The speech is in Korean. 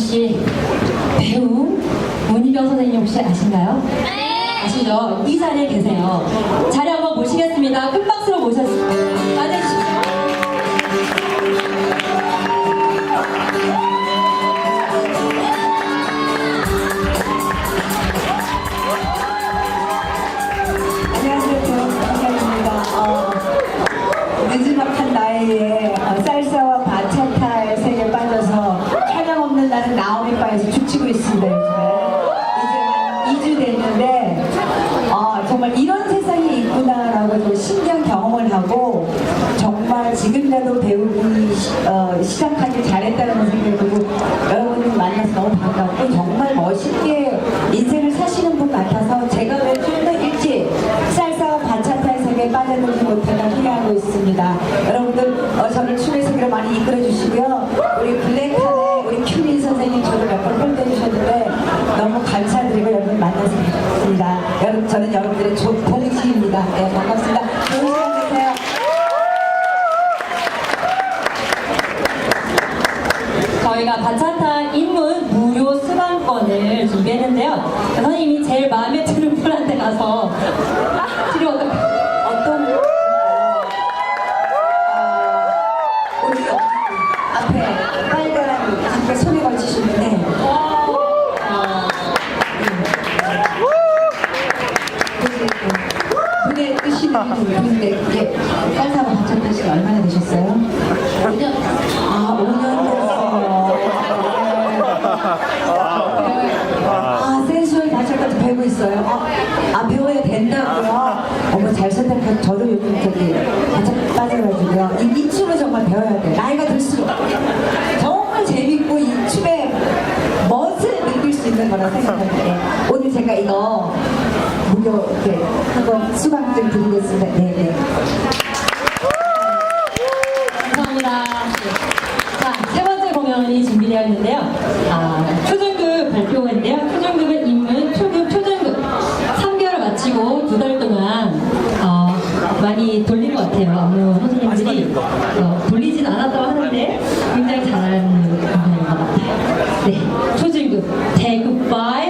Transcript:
혹시 배우 문희경 선생님 혹시 아신가요? 네! 아시죠? 이 자리에 계세요. 자리 한번 모시겠습니다. 큰 박수로 맞아주십시오. 안녕하세요. 배우 문희경입니다. 늦지막한 나이에 쌀사와 바차타의 세계에 빠져서 촬영 없는 날은 나오미바에서 죽치고 있습니다. 요즘에 이제 한 2주 됐는데 정말 이런 세상이 있구나라고 좀 신기한 경험을 하고 정말 지금이라도 배우기 시작하기 잘했다는 생각이 들고 여러분을 만나서 너무 반갑고 정말 멋있게 인생을 사시는 분 같아서 제가 왜 좀 더 일찍 쌀사와 바차타의 세계에 빠져들지 못했나 후회하고 있습니다. 여러분들 저를 춤의 세계로 많이 이끌어 주시고요. 우리 블랙한의 우리 큐린 선생님 저를 몇 번 홀대해 주셨는데 너무 감사드리고 여러분 만나서 반갑습니다. 여러분 저는 여러분들의 봉지입니다. 네, 반갑습니다. 좋은 시간 되세요. 저희가 바차타 입문 무료 수강권을 준비했는데요. 선생님이 제일 마음에 드는 분한테 가서 치료 어떤 우리 앞에 빨간 앞에 손에 걸치시는데 눈에 뜨시는 분인데 그게 쌀사와 바쳤던 시가 얼마나 되셨어요? 5년? 5년 됐어요. 센수얼 다시까지 배우고 있어요. 배워야 된다고요? 어머 잘 선택한 저도 요즘 저기 바짝 빠져가지고요. 이 춤을 정말 배워야 돼. 나이가 들수록 정말 재밌고 이 춤의 멋을 느낄 수 있는 거라 생각하는데 오늘 제가 이거 무료 이렇게 한번 수강증 드리겠습니다. 네네. 감사합니다. 자, 세 번째 공연이 준비되어 있는데요. 초중급 발표회인데요. 초중급은 입문, 초급, 초중급 3개월을 마치고 2달 동안 많이 돌린 것 같아요. 어느 선생님들이 돌리진 않았다고 하는데 굉장히 잘하는 공연인 것 같아요. 네, 초중급 대굿바이